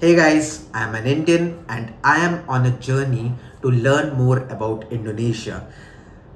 Hey guys, I'm an Indian and I am on a journey to learn more about Indonesia.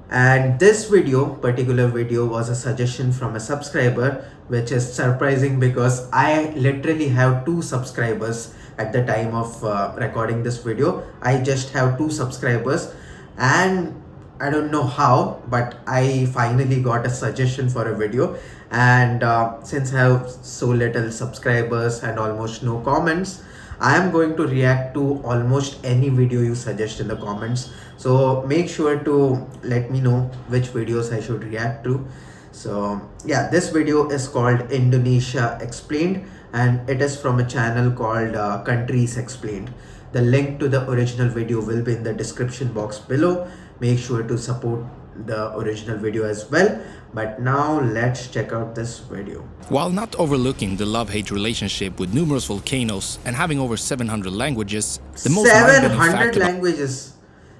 And this particular video, was a suggestion from a subscriber, which is surprising because I literally have two subscribers at the time of recording this video. I just have two subscribers, and I don't know how, but I finally got a suggestion for a video. And since I have so little subscribers and almost no comments, I am going to react to almost any video you suggest in the comments. So make sure to let me know which videos I should react to. So yeah, this video is called Indonesia Explained, and it is from a channel called Countries Explained. The link to the original video will be in the description box below. Make sure to support the original video as well. But now let's check out this video. While not overlooking the love-hate relationship with numerous volcanoes and having over 700 languages, the most mind-bending 700 fact about languages.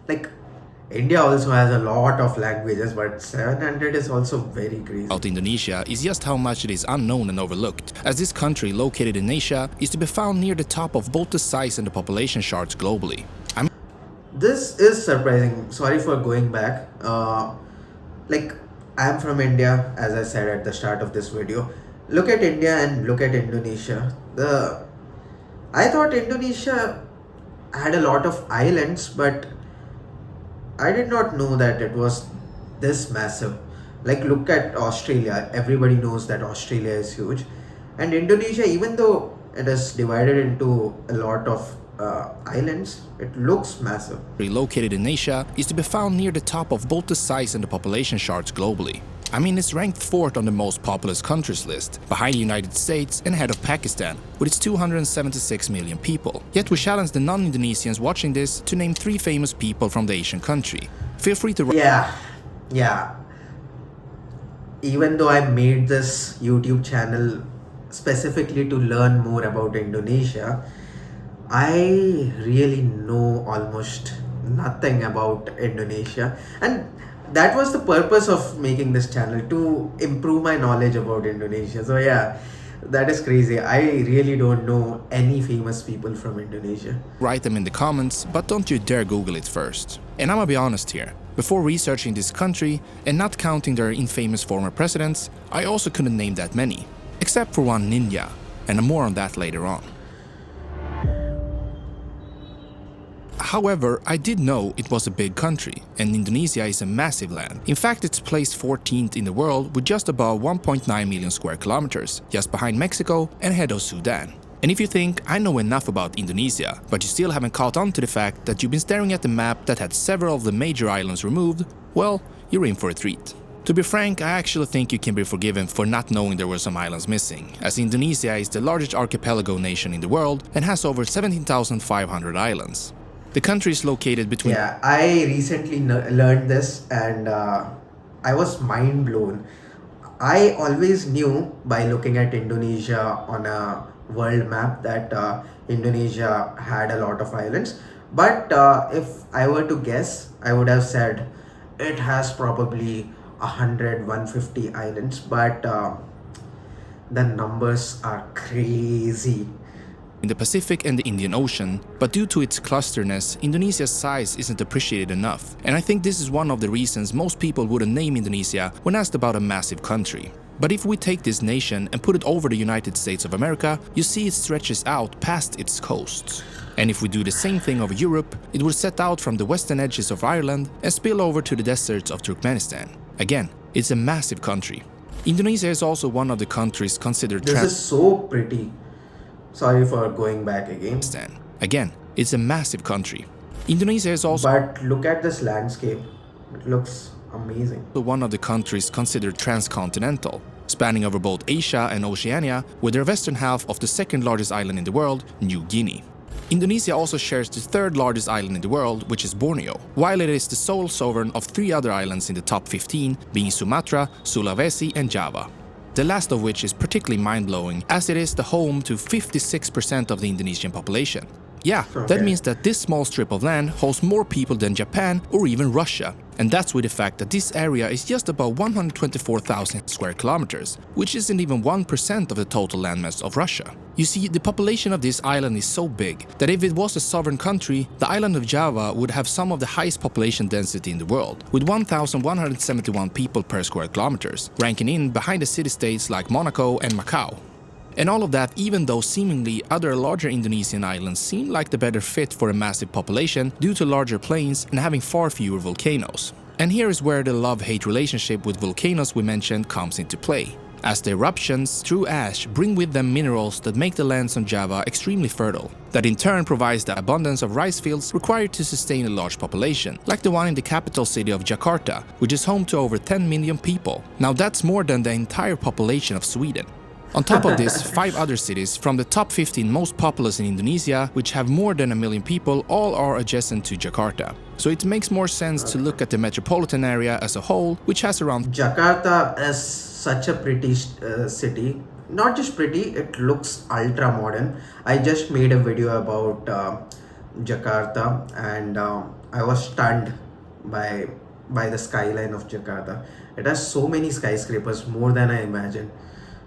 Like, India also has a lot of languages, but 700 is also very crazy. Indonesia is just how much it is unknown and overlooked, as this country located in Asia is to be found near the top of both the size and the population charts globally. This is surprising. Sorry for going back. Like, I'm from India, as I said at the start of this video. Look at India and look at Indonesia. I thought Indonesia had a lot of islands, but I did not know that it was this massive. Like, look at Australia. Everybody knows that Australia is huge. And Indonesia, even though it is divided into a lot of islands, it looks massive. Located in Asia is to be found near the top of both the size and the population charts globally. I mean, it's ranked 4th on the most populous countries list, behind the United States and ahead of Pakistan, with its 276 million people. Yet we challenge the non-Indonesians watching this to name 3 famous people from the Asian country. Feel free to... Yeah. Even though I made this YouTube channel specifically to learn more about Indonesia, I really know almost nothing about Indonesia, and that was the purpose of making this channel, to improve my knowledge about Indonesia. So yeah, that is crazy. I really don't know any famous people from Indonesia. Write them in the comments, but don't you dare Google it first. And I'm gonna be honest here, before researching this country and not counting their infamous former presidents, I also couldn't name that many, except for one ninja, and more on that later on. However, I did know it was a big country, and Indonesia is a massive land. In fact, it's placed 14th in the world with just about 1.9 million square kilometers, just behind Mexico and ahead of Sudan. And if you think I know enough about Indonesia, but you still haven't caught on to the fact that you've been staring at the map that had several of the major islands removed, well, you're in for a treat. To be frank, I actually think you can be forgiven for not knowing there were some islands missing, as Indonesia is the largest archipelago nation in the world and has over 17,500 islands. The country is located between... Yeah, I recently learned this, and I was mind blown. I always knew by looking at Indonesia on a world map that Indonesia had a lot of islands. But if I were to guess, I would have said it has probably 100, 150 islands. But the numbers are crazy. In the Pacific and the Indian Ocean, but due to its clusterness, Indonesia's size isn't appreciated enough, and I think this is one of the reasons most people wouldn't name Indonesia when asked about a massive country. But if we take this nation and put it over the United States of America, you see it stretches out past its coasts. And if we do the same thing over Europe, it will set out from the western edges of Ireland and spill over to the deserts of Turkmenistan. Again, it's a massive country. Indonesia is also one of the countries considered... This is so pretty. Sorry for going back again. Again, it's a massive country. Indonesia is also... But look at this landscape. It looks amazing. One of the countries considered transcontinental, spanning over both Asia and Oceania, with their western half of the second largest island in the world, New Guinea. Indonesia also shares the 3rd largest island in the world, which is Borneo, while it is the sole sovereign of 3 other islands in the top 15, being Sumatra, Sulawesi and Java. The last of which is particularly mind-blowing, as it is the home to 56% of the Indonesian population. Yeah, that means that this small strip of land holds more people than Japan or even Russia. And that's with the fact that this area is just about 124,000 square kilometers, which isn't even 1% of the total landmass of Russia. You see, the population of this island is so big that if it was a sovereign country, the island of Java would have some of the highest population density in the world, with 1,171 people per square kilometers, ranking in behind the city-states like Monaco and Macau. And all of that even though seemingly other larger Indonesian islands seem like the better fit for a massive population due to larger plains and having far fewer volcanoes. And here is where the love-hate relationship with volcanoes we mentioned comes into play, as the eruptions through ash bring with them minerals that make the lands on Java extremely fertile, that in turn provides the abundance of rice fields required to sustain a large population, like the one in the capital city of Jakarta, which is home to over 10 million people. Now that's more than the entire population of Sweden. On top of this, 5 other cities from the top 15 most populous in Indonesia, which have more than 1 million people, all are adjacent to Jakarta. So it makes more sense to look at the metropolitan area as a whole, which has around... Jakarta is such a pretty city. Not just pretty, it looks ultra modern. I just made a video about Jakarta, and I was stunned by the skyline of Jakarta. It has so many skyscrapers, more than I imagined.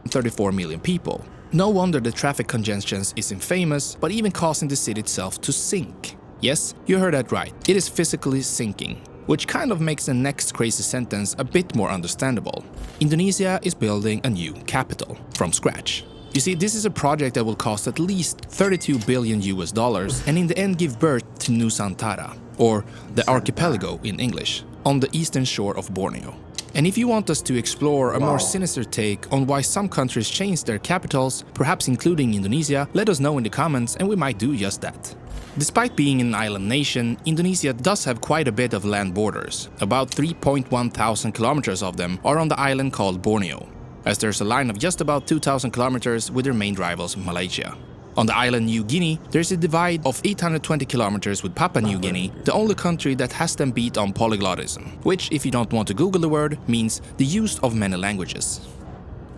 34 million people. No wonder the traffic congestion is infamous, but even causing the city itself to sink. Yes, you heard that right. It is physically sinking, which kind of makes the next crazy sentence a bit more understandable. Indonesia is building a new capital from scratch. You see, this is a project that will cost at least 32 billion US dollars and in the end give birth to Nusantara, or the archipelago in English, on the eastern shore of Borneo. And if you want us to explore a more sinister take on why some countries changed their capitals, perhaps including Indonesia, let us know in the comments and we might do just that. Despite being an island nation, Indonesia does have quite a bit of land borders. About 3.1 thousand kilometers of them are on the island called Borneo, as there's a line of just about 2,000 kilometers with their main rivals Malaysia. On the island New Guinea, there's a divide of 820 kilometers with Papua New Guinea, the only country that has them beat on polyglottism, which, if you don't want to Google the word, means the use of many languages.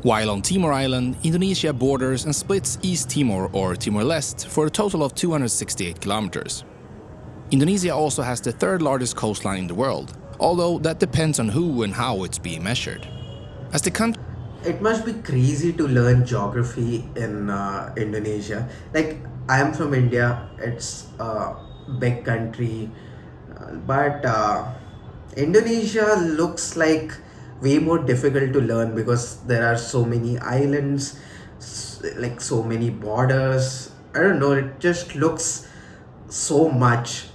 While on Timor Island, Indonesia borders and splits East Timor or Timor-Leste for a total of 268 kilometers. Indonesia also has the 3rd largest coastline in the world, although that depends on who and how it's being measured. As the country... It must be crazy to learn geography in Indonesia. Like, I am from India, it's a big country, but Indonesia looks like way more difficult to learn because there are so many islands, like so many borders. I don't know, it just looks so much.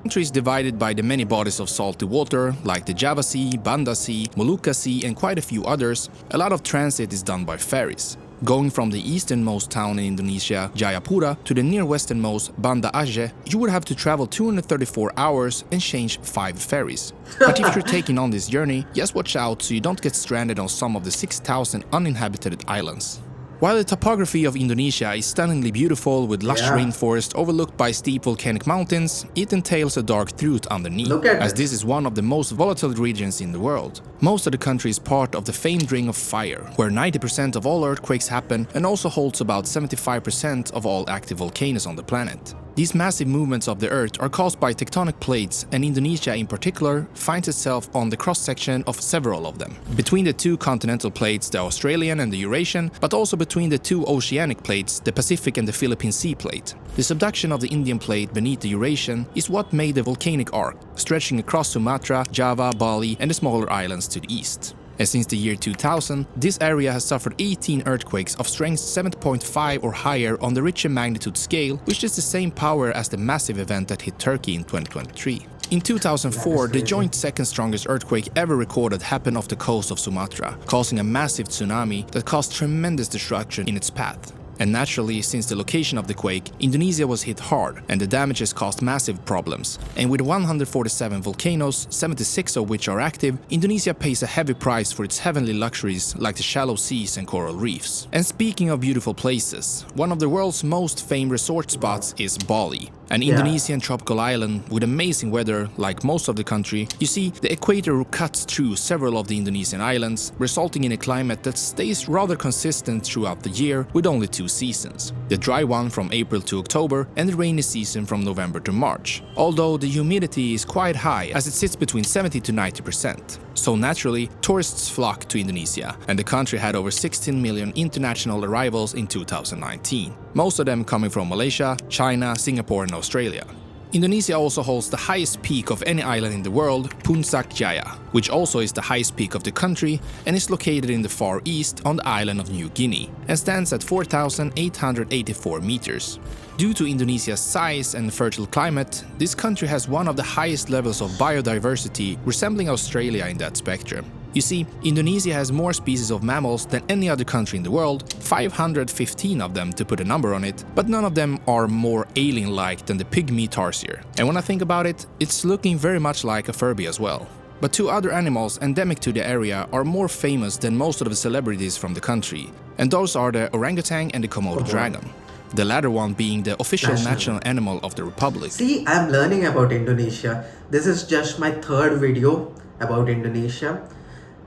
Country is divided by the many bodies of salty water, like the Java Sea, Banda Sea, Molucca Sea, and quite a few others. A lot of transit is done by ferries. Going from the easternmost town in Indonesia, Jayapura, to the near westernmost, Banda Aceh, you would have to travel 234 hours and change 5 ferries. But if you're taking on this journey, just watch out so you don't get stranded on some of the 6,000 uninhabited islands. While the topography of Indonesia is stunningly beautiful with lush rainforest overlooked by steep volcanic mountains, it entails a dark truth underneath, as this is one of the most volatile regions in the world. Most of the country is part of the famed Ring of Fire, where 90% of all earthquakes happen and also holds about 75% of all active volcanoes on the planet. These massive movements of the Earth are caused by tectonic plates, and Indonesia in particular finds itself on the cross-section of several of them. Between the 2 continental plates, the Australian and the Eurasian, but also between the 2 oceanic plates, the Pacific and the Philippine Sea plate. The subduction of the Indian plate beneath the Eurasian is what made the volcanic arc, stretching across Sumatra, Java, Bali, and the smaller islands to the east. And since the year 2000, this area has suffered 18 earthquakes of strength 7.5 or higher on the Richter magnitude scale, which is the same power as the massive event that hit Turkey in 2023. In 2004, the joint second strongest earthquake ever recorded happened off the coast of Sumatra, causing a massive tsunami that caused tremendous destruction in its path. And naturally, since the location of the quake, Indonesia was hit hard and the damages caused massive problems. And with 147 volcanoes, 76 of which are active, Indonesia pays a heavy price for its heavenly luxuries like the shallow seas and coral reefs. And speaking of beautiful places, one of the world's most famed resort spots is Bali, an Indonesian tropical island with amazing weather like most of the country. You see, the equator cuts through several of the Indonesian islands, resulting in a climate that stays rather consistent throughout the year with only 2 seasons, the dry one from April to October and the rainy season from November to March, although the humidity is quite high as it sits between 70 to 90%. So naturally, tourists flock to Indonesia, and the country had over 16 million international arrivals in 2019, most of them coming from Malaysia, China, Singapore and Australia. Indonesia also holds the highest peak of any island in the world, Puncak Jaya, which also is the highest peak of the country and is located in the far east on the island of New Guinea and stands at 4,884 meters. Due to Indonesia's size and fertile climate, this country has one of the highest levels of biodiversity, resembling Australia in that spectrum. You see, Indonesia has more species of mammals than any other country in the world, 515 of them to put a number on it, but none of them are more alien-like than the pygmy tarsier. And when I think about it, it's looking very much like a Furby as well. But two other animals endemic to the area are more famous than most of the celebrities from the country, and those are the orangutan and the Komodo dragon. The latter one being the official national animal of the republic. See, I'm learning about Indonesia. This is just my third video about Indonesia.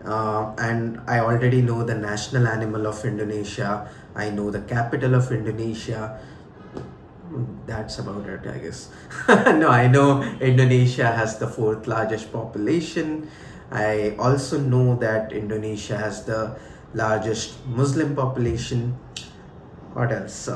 And I already know the national animal of Indonesia. I know the capital of Indonesia. That's about it, I guess. No, I know Indonesia has the fourth largest population. I also know that Indonesia has the largest Muslim population. What else?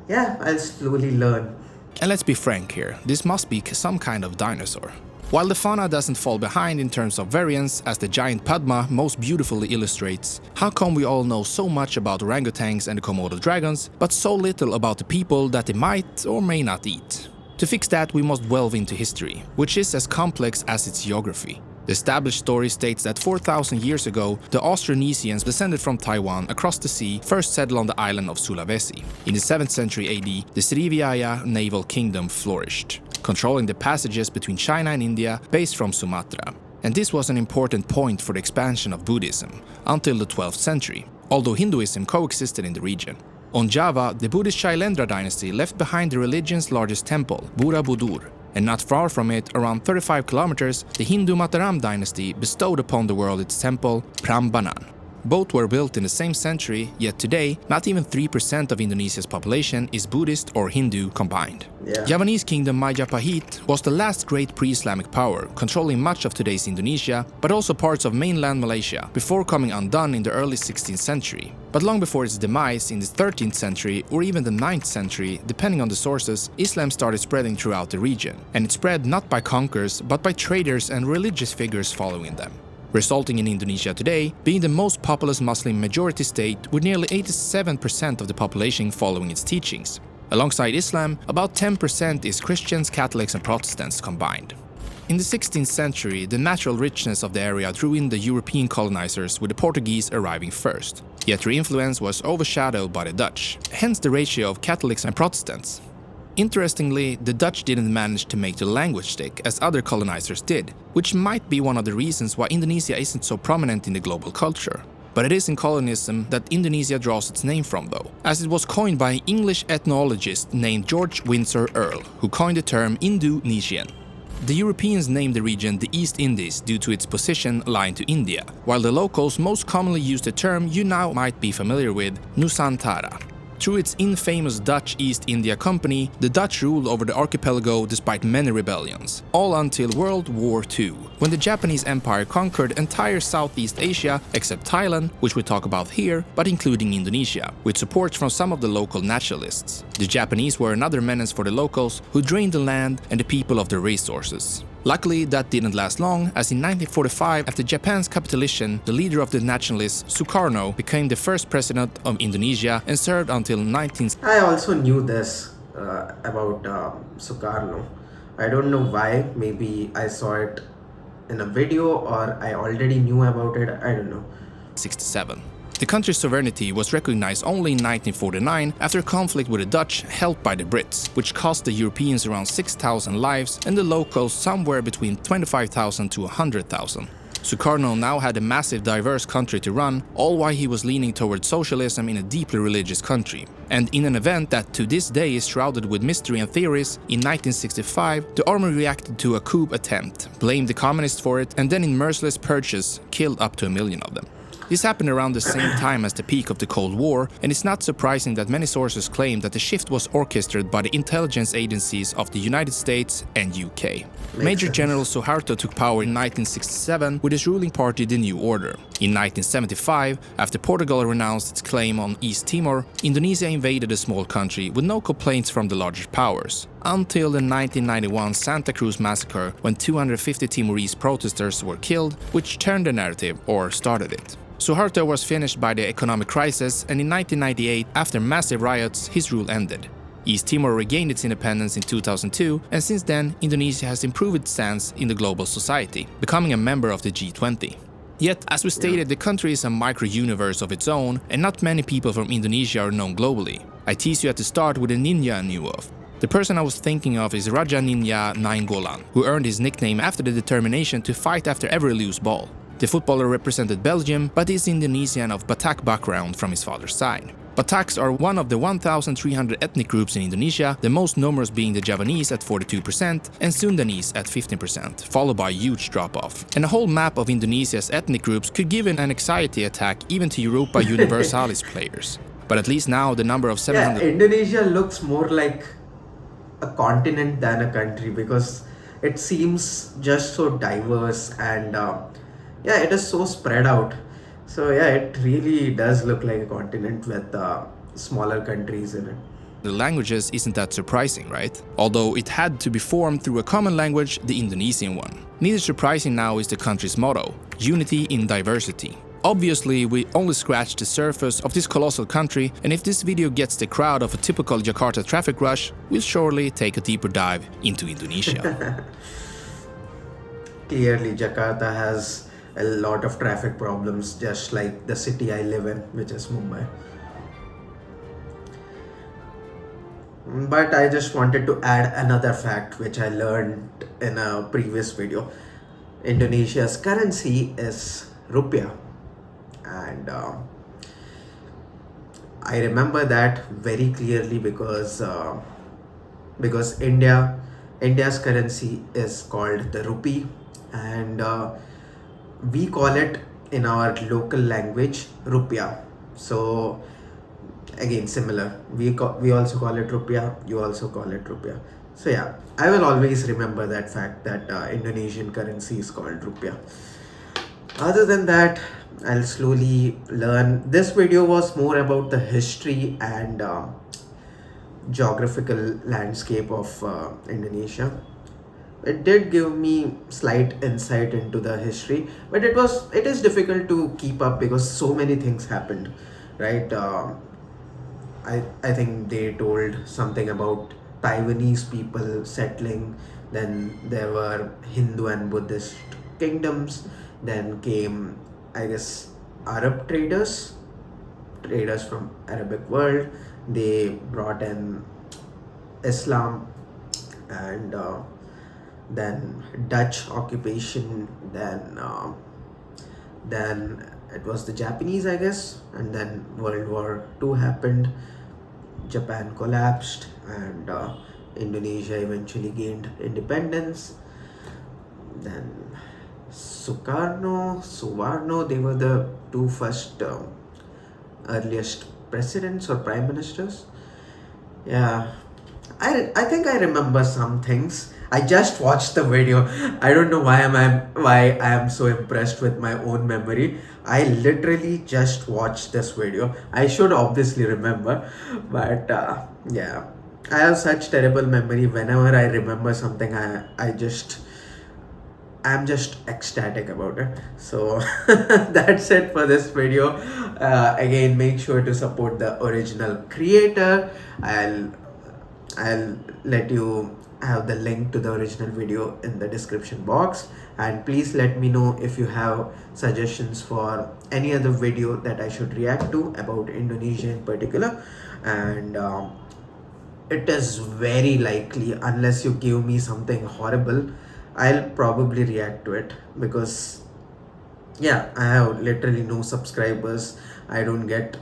Yeah, I'll slowly learn. And let's be frank here, this must be some kind of dinosaur. While the fauna doesn't fall behind in terms of variance, as the giant Padma most beautifully illustrates, how come we all know so much about orangutans and the Komodo dragons, but so little about the people that they might or may not eat? To fix that, we must delve into history, which is as complex as its geography. The established story states that 4,000 years ago, the Austronesians descended from Taiwan across the sea first settled on the island of Sulawesi. In the 7th century AD, the Srivijaya naval kingdom flourished, controlling the passages between China and India based from Sumatra. And this was an important point for the expansion of Buddhism until the 12th century, although Hinduism coexisted in the region. On Java, the Buddhist Shailendra dynasty left behind the religion's largest temple, Borobudur, and not far from it, around 35 kilometers, the Hindu Mataram dynasty bestowed upon the world its temple, Prambanan. Both were built in the same century, yet today, not even 3% of Indonesia's population is Buddhist or Hindu combined. Javanese kingdom Majapahit was the last great pre-Islamic power, controlling much of today's Indonesia, but also parts of mainland Malaysia, before coming undone in the early 16th century. But long before its demise in the 13th century or even the 9th century, depending on the sources, Islam started spreading throughout the region, and it spread not by conquerors, but by traders and religious figures following them, resulting in Indonesia today being the most populous Muslim majority state with nearly 87% of the population following its teachings. Alongside Islam, about 10% is Christians, Catholics and Protestants combined. In the 16th century, the natural richness of the area drew in the European colonizers, with the Portuguese arriving first. Yet their influence was overshadowed by the Dutch, hence the ratio of Catholics and Protestants. Interestingly, the Dutch didn't manage to make the language stick as other colonizers did, which might be one of the reasons why Indonesia isn't so prominent in the global culture. But it is in colonialism that Indonesia draws its name from though, as it was coined by an English ethnologist named George Windsor Earle, who coined the term Indonesian. The Europeans named the region the East Indies due to its position lying to India, while the locals most commonly used the term you now might be familiar with, Nusantara. Through its infamous Dutch East India Company, the Dutch ruled over the archipelago despite many rebellions, all until World War II, when the Japanese Empire conquered entire Southeast Asia except Thailand, which we talk about here, but including Indonesia, with support from some of the local nationalists. The Japanese were another menace for the locals, who drained the land and the people of their resources. Luckily, that didn't last long, as in 1945, after Japan's capitulation, the leader of the nationalists, Sukarno, became the first president of Indonesia and served until 19... I also knew this about Sukarno. I don't know why. Maybe I saw it in a video or I already knew about it. I don't know. 1967. The country's sovereignty was recognized only in 1949 after a conflict with the Dutch helped by the Brits, which cost the Europeans around 6,000 lives and the locals somewhere between 25,000 to 100,000. Sukarno now had a massive diverse country to run, all while he was leaning towards socialism in a deeply religious country. And in an event that to this day is shrouded with mystery and theories, in 1965 the army reacted to a coup attempt, blamed the communists for it, and then in merciless purges killed up to 1 million of them. This happened around the same time as the peak of the Cold War, and it's not surprising that many sources claim that the shift was orchestrated by the intelligence agencies of the United States and UK. Major sense. General Suharto took power in 1967 with his ruling party the New Order. In 1975, after Portugal renounced its claim on East Timor, Indonesia invaded a small country with no complaints from the larger powers. Until the 1991 Santa Cruz massacre, when 250 Timorese protesters were killed, which turned the narrative, or started it. Suharto was finished by the economic crisis, and in 1998, after massive riots, his rule ended. East Timor regained its independence in 2002, and since then, Indonesia has improved its stance in the global society, becoming a member of the G20. Yet, as we stated, the country is a micro-universe of its own, and not many people from Indonesia are known globally. I teased you at the start with a ninja I knew of. The person I was thinking of is Raja Ninja Nainggolan, who earned his nickname after the determination to fight after every loose ball. The footballer represented Belgium, but is Indonesian of Batak background from his father's side. Bataks are one of the 1,300 ethnic groups in Indonesia, the most numerous being the Javanese at 42% and Sundanese at 15%, followed by a huge drop-off. And a whole map of Indonesia's ethnic groups could give an anxiety attack even to Europa Universalis players. But at least now the number of 700... Yeah, Indonesia looks more like a continent than a country because it seems just so diverse and yeah, it is so spread out. So yeah, it really does look like a continent with smaller countries in it. The languages isn't that surprising, right? Although it had to be formed through a common language, the Indonesian one. Neither surprising now is the country's motto, unity in diversity. Obviously, we only scratched the surface of this colossal country, and if this video gets the crowd of a typical Jakarta traffic rush, we'll surely take a deeper dive into Indonesia. Clearly, Jakarta has a lot of traffic problems, just like the city I live in, which is Mumbai. But I just wanted to add another fact which I learned in a previous video. Indonesia's currency is rupiah, and I remember that very clearly because India's currency is called the rupee, and we call it in our local language rupiah. So again, similar, we also call it rupiah, you also call it rupiah. So yeah, I will always remember that fact that Indonesian currency is called rupiah. Other than that, I'll slowly learn. This video was more about the history and geographical landscape of Indonesia. It did give me slight insight into the history, but it is difficult to keep up because so many things happened, right? I think they told something about Taiwanese people settling, then there were Hindu and Buddhist kingdoms, then came, I guess, Arab traders from Arabic world. They brought in Islam, and then Dutch occupation, then it was the Japanese, I guess, and then World War II happened. Japan collapsed, and Indonesia eventually gained independence. Then Suvarno, they were the two first earliest presidents or prime ministers. Yeah, I think I remember some things. I just watched the video. I don't know why I am so impressed with my own memory. I literally just watched this video. I should obviously remember, but yeah, I have such terrible memory. Whenever I remember something, I'm just ecstatic about it. So that's it for this video. Again, make sure to support the original creator. I'll let you have the link to the original video in the description box, and please let me know if you have suggestions for any other video that I should react to about Indonesia in particular. And it is very likely, unless you give me something horrible, I'll probably react to it, because yeah, I have literally no subscribers. I don't get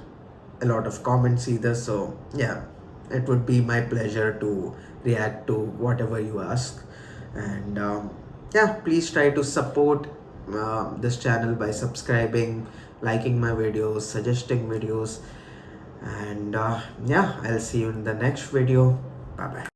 a lot of comments either. So yeah, it would be my pleasure to react to whatever you ask. And yeah, please try to support this channel by subscribing, liking my videos, suggesting videos, and yeah, I'll see you in the next video. Bye bye.